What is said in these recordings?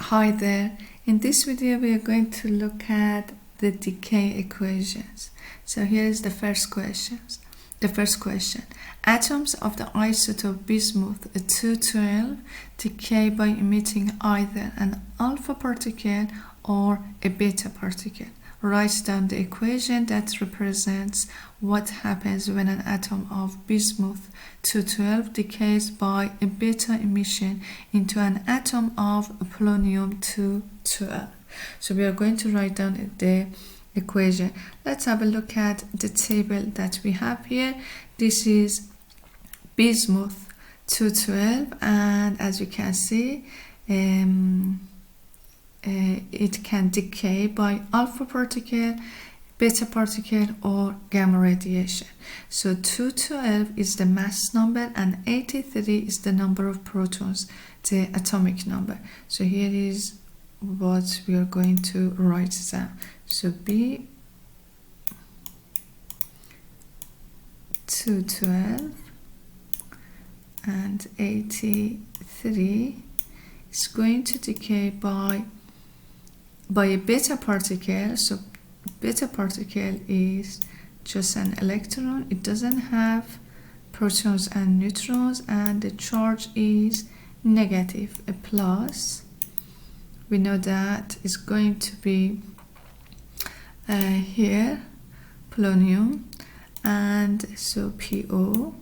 Hi there. In this video we are going to look at the decay equations. So here is the first question. Atoms of the isotope bismuth 212 decay by emitting either an alpha particle or a beta particle. Write down the equation that represents what happens when an atom of bismuth 212 decays by a beta emission into an atom of polonium 212. So we are going to write down the equation. Let's have a look at the table that we have here. This is bismuth 212, and as you can see, it can decay by alpha particle, beta particle, or gamma radiation. So 212 is the mass number and 83 is the number of protons, the atomic number. So here is what we are going to write down. So B 212 and 83 is going to decay by a beta particle. So beta particle is just an electron. It doesn't have protons and neutrons, and the charge is negative. A plus, we know that is going to be here polonium, and so PO.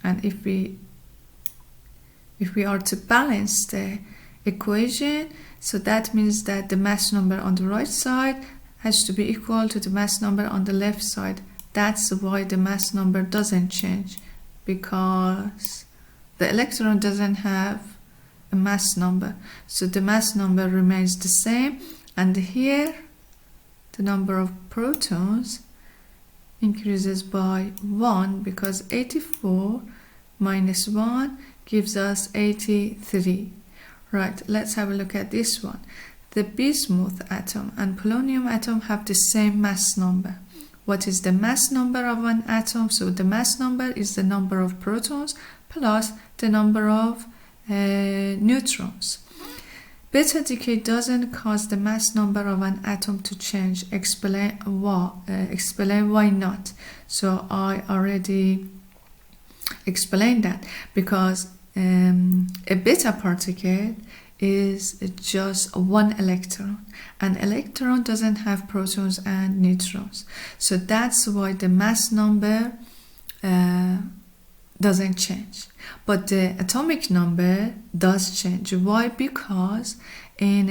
And if we are to balance the equation, so that means that the mass number on the right side has to be equal to the mass number on the left side. That's why the mass number doesn't change, because the electron doesn't have a mass number, so the mass number remains the same. And here the number of protons increases by 1, because 84 minus 1 gives us 83. Right, let's have a look at this one. The bismuth atom and polonium atom have the same mass number. What is the mass number of an atom? So the mass number is the number of protons plus the number of neutrons. Beta decay doesn't cause the mass number of an atom to change. Explain why not. So I already explained that, because a beta particle is just one electron. An electron doesn't have protons and neutrons. So that's why the mass number doesn't change. But the atomic number does change. Why? Because in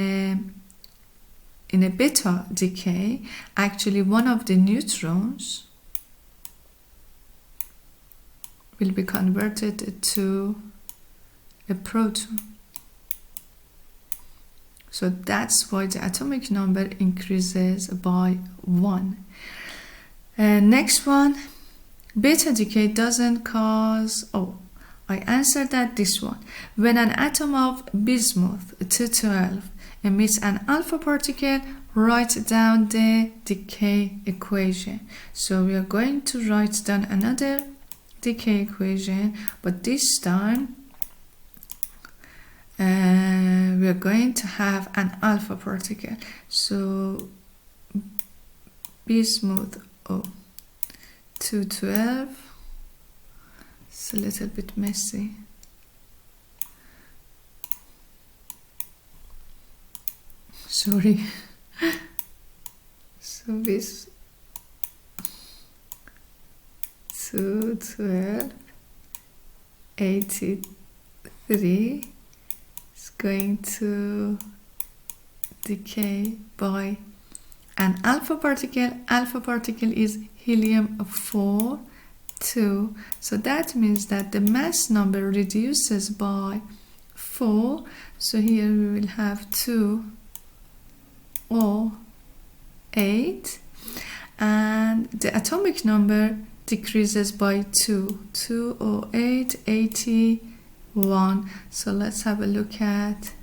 a beta decay, actually one of the neutrons will be converted to a proton. So that's why the atomic number increases by 1. Next one, beta decay doesn't cause, I answered that, this one. When an atom of bismuth 212 emits an alpha particle, write down the decay equation. So we are going to write down another decay equation, but this time we are going to have an alpha particle. So bismuth 212, it's a little bit messy. Sorry. So this 212 83 is going to decay by an alpha particle. Alpha particle is helium-4 2. So that means that the mass number reduces by 4. So here we will have 2O8, and the atomic number decreases by 2. 2O8, 81. So let's have a look at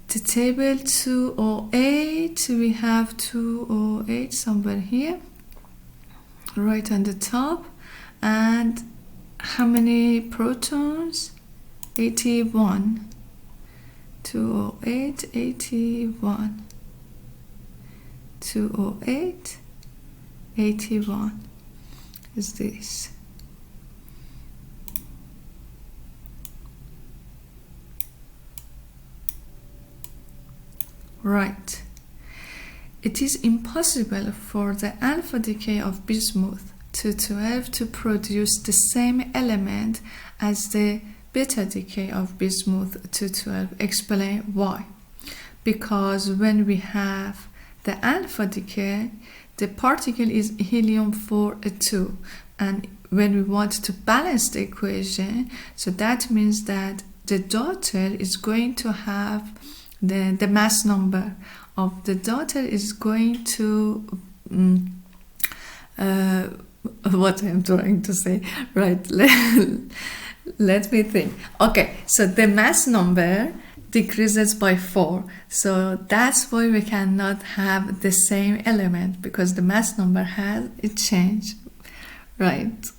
the table. 2O8, we have 2O8 somewhere here, right on the top. And how many protons? 81. 208, 81. 208, 81 is this. Right. It is impossible for the alpha decay of bismuth 212 to produce the same element as the beta decay of bismuth 212. Explain why. Because when we have the alpha decay, the particle is helium-4 2, and when we want to balance the equation, so that means that the daughter is going to have the mass number of the daughter is going to what I'm trying to say, right? Let me think. Okay, so the mass number decreases by 4, so that's why we cannot have the same element, because the mass number has a change, right?